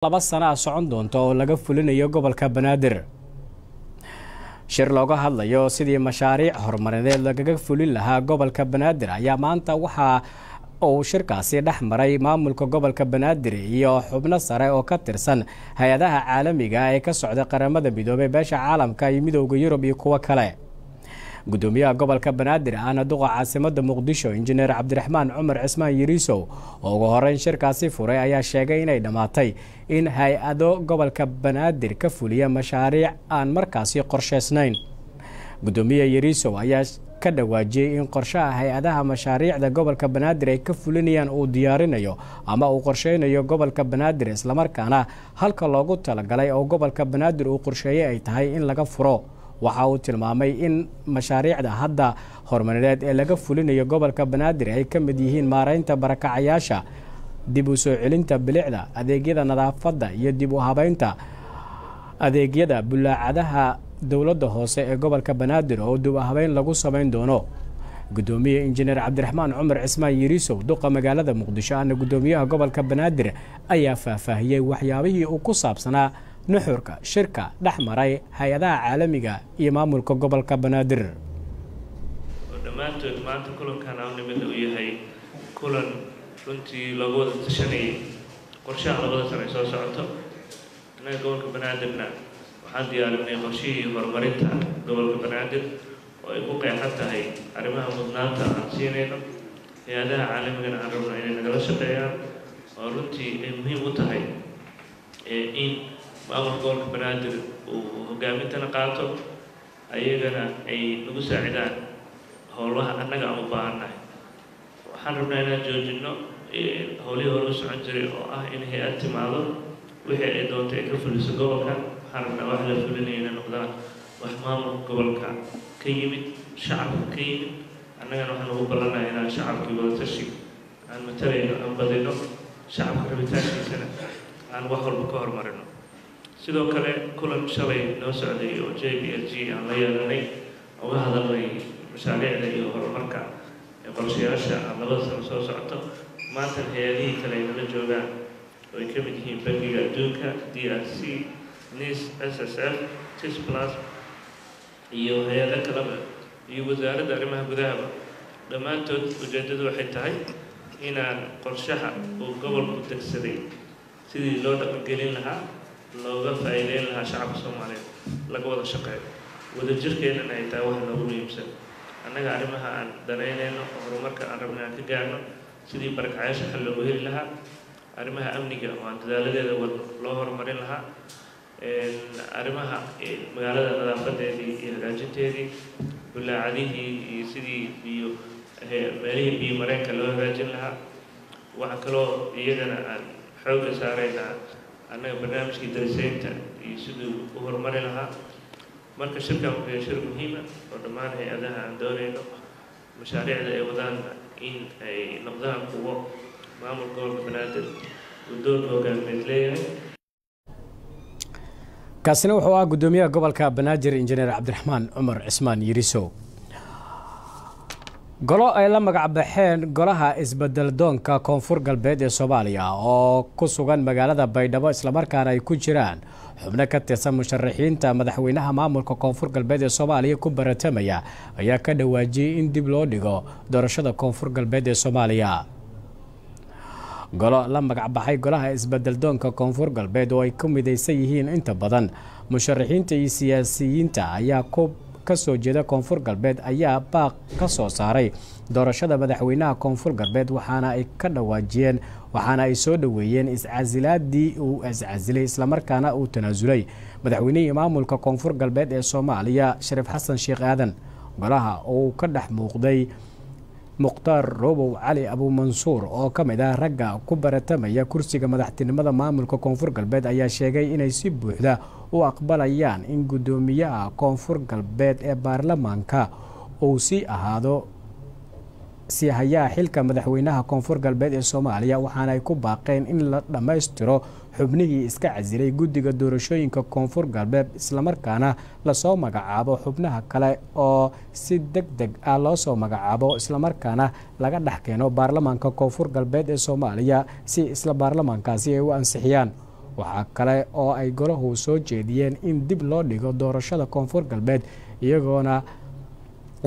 laba sano socon doonto oo laga fulinayo gobolka Banaadir shir looga hadlayo sidii mashaariic horumarineed lagaga fulin lahaa gobolka Banaadir ayaa maanta waxa uu shirkaasi dhex maray maamulka gobolka Banaadir iyo xubno sare oo ka tirsan hay'adaha caalamiga ah ee ka socda qaramada midoobay beesha caalamka iyo midowga Yurub iyo kuwa kale gudoomiyaha gobolka Banaadir ana duqa caasimada Muqdisho injineer Cabdiraxmaan Cumar Cismaan Yariisow oo ugu horeyn shirkaasi furay ayaa sheegay inay dhamaatay in hay'ado gobolka Banaadir ka fuliya mashaariic aan markaasi qorsheysnayn gudoomiyaha Yariisow ayaa ka dhawaajiyay in qorshaha hay'adaha mashaariicda gobolka Banaadir ay ka fulinayaan uu diyaarinayo ama uu qorsheynayo gobolka Banaadir isla markaana halka loogu talagalay oo gobolka Banaadir uu qorsheeyay ay tahay in laga furo waxa uu tilmaamay in mashaariicda hadda horumarineed ee laga fulinayo gobolka Banaadir ay ka mid yihiin maareynta barakacayaasha dib u soo celinta bilicda adeegyada nadaafadda iyo dib u habeynta adeegyada bulaacadaha dawladda hoose ee gobolka Banaadir oo dib u habeyn lagu sameyn doono gudoomiyaha injineer Cabdiraxmaan Cumar Cismaan Yariisow duqa magaalada Muqdisho ana gudoomiyaha gobolka Banaadir ayaa faahfaahiyay waxyaabihii uu ku saabsanaa nuxurka shirka dhexmaray hay'adaha caalamiga iyo maamulka gobolka Banaadir dhamaantood maanta kulankan aan nimid u yahay kulan runtii lagu wada tashanay qorshaha labada sano soo socoto anaga gobolka Banaadirna waxaan diyaarinay qorshihii horumarinta gobolka Banaadir oo ay ku qeexan tahay arrimaha mudnaanta aan siinayno hay'adaha caalamiga aan rabno inay nagala shaqeeyaan oo runtii ay muhiim u tahay in maamulka gobolka Banaadir uu hogaamintana qaato ayagana ay nagu saacidaan howlaha annaga aan u baahannahay waxaan rabnaa inaan joojino howlihii hore u socon jiray oo ah in hay-ad timaado wixii ay doonto ay ka fuliso gobolka waxaan rabnaa wax la fulinaya inay noqdaan wax maamulka gobolka ka yimid shacabka ka yimid annagana waxaan ugu ballanaya inaan shacabkii wadatashi aan matalayno aan badino shacabka rabitaankiisana aan wax walba ka horumarino sidoo kale kulan shalay noo socday oo JPLG aan la yeelanay uga hadalnay mashaariicda iyo horumarka ee qorshayaasha aan labada sano soo socoto maanta hay'adihii kale ay nala joogaan oo ay ka mid yihiin bangiga adduunka DRC NIS SSF TIS Plus iyo hay'ado kaleba iyo wasaaradda arrimaha gudaha dhammaantood ujeedadu waxay tahay inaan qorshaha uu gobolku degsaday sidii loo dhaqangelin lahaa looga faa'iideyn lahaa shacabka Soomaaliyeed laga wada shaqeeyo wadajirkeedana ay tahay wax noogu muhiimsan annaga arrimaha aan danaynayno horumarka aan rabnay aan ka gaarno sidii barakacayaasha xal loogu heli lahaa arrimaha amniga oo aan dadaaladeeda loo horumarin lahaa arrimaha magaalada nadaafadeedii iyo hagaajinteedii bulaacadihii iyo sidii biyo meelihii biyo mareenka loo hagaajin lahaa waxaa kaloo iyagana aan xoogga saaraynaa annaga barnaamijkii darisaynta iyo siduu u horumari lahaa marka shirkan wuxuu shir muhiim ah oo dhammaan hay'adaha aan doonayno mashaariicda ay wadaan in ay noqdaan kuwo maamulka gobolka Banaadir uu doon hogaamineed leeyahay kaasina wuxuu ah gudoomiyaha gobolka Banaadir injineer Cabdiraxmaan Cumar Cismaan Yariisow golo ay la magac baxeen golaha isbedel doonka koonfur galbeed ee Soomaaliya oo ku sugan magaalada Baydhabo isla markaana ay ku jiraan xubno ka tirsan musharaxiinta madaxweynaha maamulka koonfur galbeed ee Soomaaliya ku baratamaya ayaa ka dhawaajiyay in dib loo dhigo doorashada koonfur galbeed ee Soomaaliya golo la magac baxay golaha isbedel doonka koonfur galbeed oo ay ku midaysan yihiin inta badan musharaxiinta iyo siyaasiyiinta ayaa ka soo jeeda koonfur galbeed ayaa baaq ka soo saaray doorashada madaxweynaha koonfur galbeed waxaana ay ka dhawaajiyeen waxaana ay soo dhaweeyeen iscasilaadii uu iscasilay isla markaana uu tanaasulay madaxweynihii maamulka koonfur galbeed ee Soomaaliya Shariif Xasan Sheekh Aadan golaha oo ka dhex muuqday Muqtaar Robow Cali Abu Mansuur oo ka mid ah ragga ku baratamaya kursiga madaxtinimada maamulka koonfur galbeed ayaa sheegay inay si buuxda u aqbalayaan in gudoomiyaha koonfur galbeed ee baarlamaanka uu sii ahaado si hayaa xilka madaxweynaha koonfur galbeed ee Soomaaliya waxaana ay ku baaqeen in la dhameystiro xubnihii iska casilay guddiga doorashooyinka koonfur galbeed isla markaana la soo magacaabo xubnaha kale oo si degdeg ah loo soo magacaabo isla markaana laga dhaxkeeno baarlamaanka koonfur galbeed ee Soomaaliya si isla baarlamaankaasi ay u ansixiyaan waxaa kale oo ay golahu soo jeediyeen in dib loo dhigo doorashada koonfur galbeed iyagoona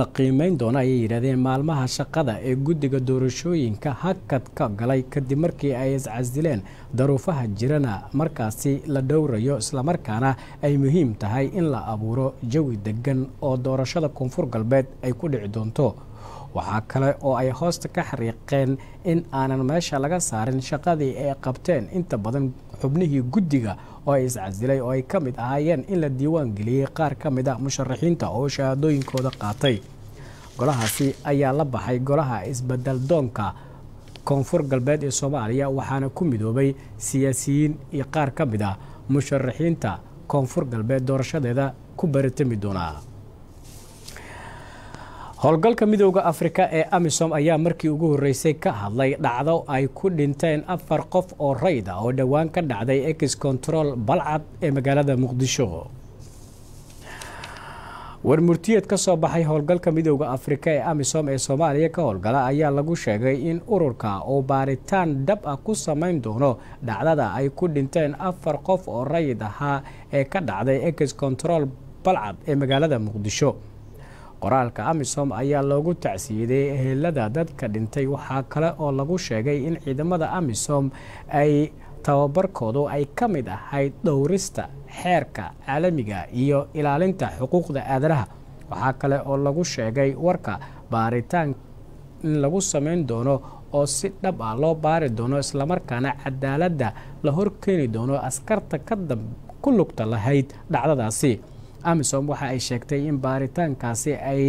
la qiimeyn doono ayay yidhahdeen maalmaha shaqada ee guddiga doorashooyinka hakad ka galay kadib markii ay iscasileen daruufaha jirana markaasi la dhowrayo islamarkaana ay muhiim tahay in la abuuro jawi degan oo doorashada koonfur galbeed ay ku dhici doonto waxaa kale oo ay hoosta ka xariiqeen in aanan meesha laga saarin shaqadii ay qabteen inta badan xubnihii guddiga oo ay iscasilay oo ay ka mid ahaayeen in la diiwaan geliyey qaar ka mid ah musharaxiinta oo shahaadooyinkooda qaatay golahaasi ayaa la baxay golaha isbedel doonka koonfur galbeed ee soomaaliya waxaana ku midoobay siyaasiyiin iyo qaar ka mid ah musharaxiinta koonfur galbeed doorashadeeda ku baritami doonaa howlgalka midooda afrika ee amisom ayaa markii ugu horreysay ka hadlay dhacdo ay ku dhinteen 4 qof oo rayd ah oo dhowaan ka dhacday ex control balcad ee magaalada muqdisho warmurtiyeed ka soo baxay howlgalka midooda afrika ee amisom ee soomaaliya ka howlgala ayaa lagu sheegay in ururka uu baaritaan dhab ah ku samayn doono dhacdada ay ku dhinteen 4 qof oo rayd ahaa ee ka dhacday ex control balcad ee magaalada muqdisho qoraalka amisom ayaa loogu tacsiyeeyey ehelada dadka dhintay waxaa kale oo lagu sheegay in ciidamada amisom ay tababarkoodu ay ka mid ahayd dhowrista xeerka caalamiga iyo ilaalinta xuquuqda aadanaha waxaa kale oo lagu sheegay warka baaritaan in lagu samayn doono oo si dhab ah loo baari doono islamarkaana cadaaladda la horkeeni doono askarta ku lugta lahayd dhacdadaasi amisom waxa ay sheegtay in baaritaankaasi ay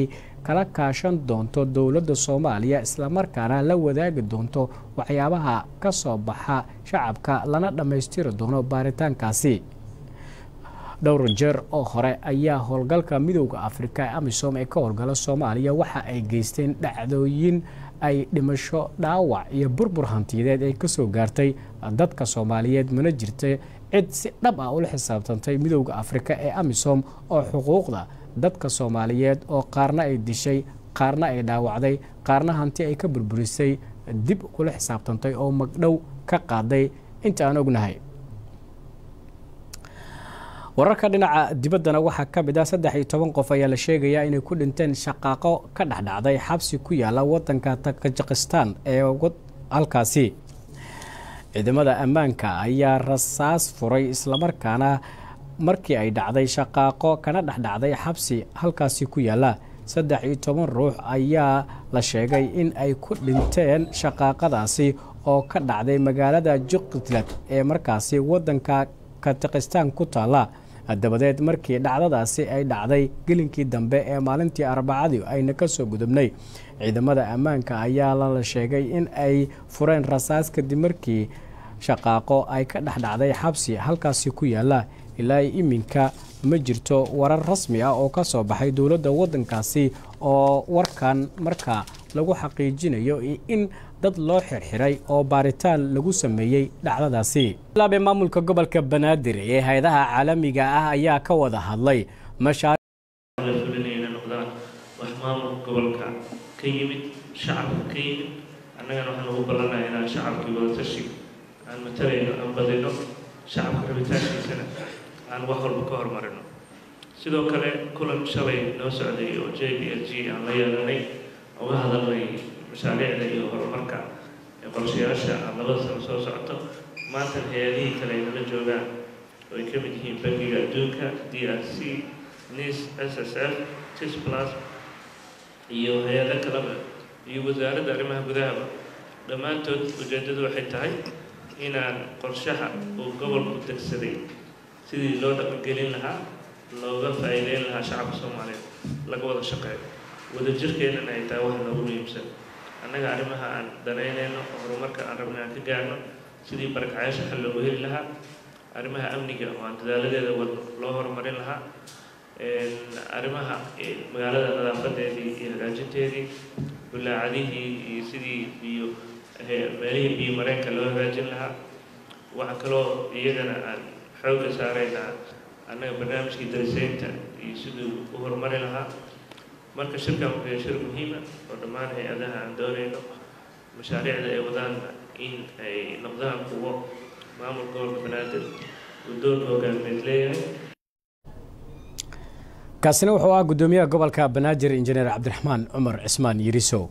kala kaashan doonto dowladda soomaaliya islamarkaana la wadaagi doonto waxyaabaha ka soo baxa shacabka lana dhammaystiri doono baaritaankaasi dhowr jeer oo hore ayaa howlgalka midooda afrika ee amisom ee ka howlgala soomaaliya waxa ay geysteen dhacdooyin ay dhimasho dhaawac iyo burbur hantiyadeed ay kasoo gaartay dadka soomaaliyeed mana jirta cid si dhab ah ula xisaabtantay midooda afrika ee amisom oo xuquuqda dadka soomaaliyeed oo qaarna ay dishay qaarna ay dhaawacday qaarna hanti ay ka burburisay dib ula xisaabtantay oo magdhow ka qaaday inta aan ognahay wararka dhinaca dibaddana waxaa ka mid ah 13 qof ayaa la sheegayaa inay ku dhinteen shaqaaqo ka dhexdhacday xabsi ku yaala wadanka Tajikistan ee halkaasi ciidamada ammaanka ayaa rasaas furay islamarkaana markii ay dhacday shaqaaqo kana dhexdhacday xabsi halkaasi ku yaala 13 ruux ayaa la sheegay in ay ku dhinteen shaqaaqadaasi oo ka dhacday magaalada Juqtlad ee markaasi wadanka Tajikistan ku taala dabadeed markii dhacdadaasi ay dhacday gelinkii dambe ee maalintii Arbacadii ayna ka soo gudubnay ciidamada ammaanka ayaa la sheegay in ay fureen rasaas kadib markii shaqaaqo ay ka dhexdhacday xabsi halkaasi ku yaala ilaa iminka ma jirto warar rasmi ah oo ka soo baxay dowladda wadankaasi oo warkan marka lagu xaqiijinayo in dad loo xirxiray oo baaritaan lagu sameeyey dhacdadaasi laabe maamulka gobolka Banaadir ee hay'adaha caalamiga ah ayaa ka wada hadlay maamulka gobolka ka yimid shacabka ka yimid annagana waxaan ugu ballanahay inaan shacabkii wada tashi aan matalayno aan badino shacabka rabitaankiisana aan wax walba ka hormarino sidoo kale kulan shalay noo socday oo JPLG aan la yeelanay uga hadalnay mashaariicda iyo horumarka ee qorshayaasha aan labada sano soo socoto maanta hay'adihii kale ay nala joogaan oo ay ka mid yihiin bangiga adduunka DRC NIS SSF TIS Plus iyo hay'ado kaleba iyo wasaaradda arrimaha gudahaba dhammaantood ujeedadu waxay tahay inaan qorshaha uu gobolku degsaday sidii loo dhaqangelin lahaa looga faa'iideyn lahaa shacabka Soomaaliyeed laga wada shaqeeyo wadajirkeennana ay tahay waxa noogu muhiimsan annaga arrimaha aan danaynayno horumarka aan rabnay aan ka gaarno sidii barakacayaasha xal loogu heli lahaa arrimaha amniga oo aan dadaaladeeda loo horumarin lahaa arrimaha magaalada nadaafadeedii iyo hagaajinteedii bulaacadihii iyo sidii biyo meelihii biyo mareenka loo hagaajin lahaa waxaa kaloo iyagana aan xoogga saaraynaa annaga barnaamijkii darisaynta iyo siduu u horumari lahaa marka shirkan wuxuu yahay shir muhiima oo dhammaan hay-adaha aan doonayno mashaariicda ay wadaan in ay noqdaan kuwo maamul gobolka banaadir uu door hogaamineed leeyahay. kaasina wuxuu ahaa gudoomiyaha gobolka banaadir injineer cabdiraxmaan cumar cismaan yirisow.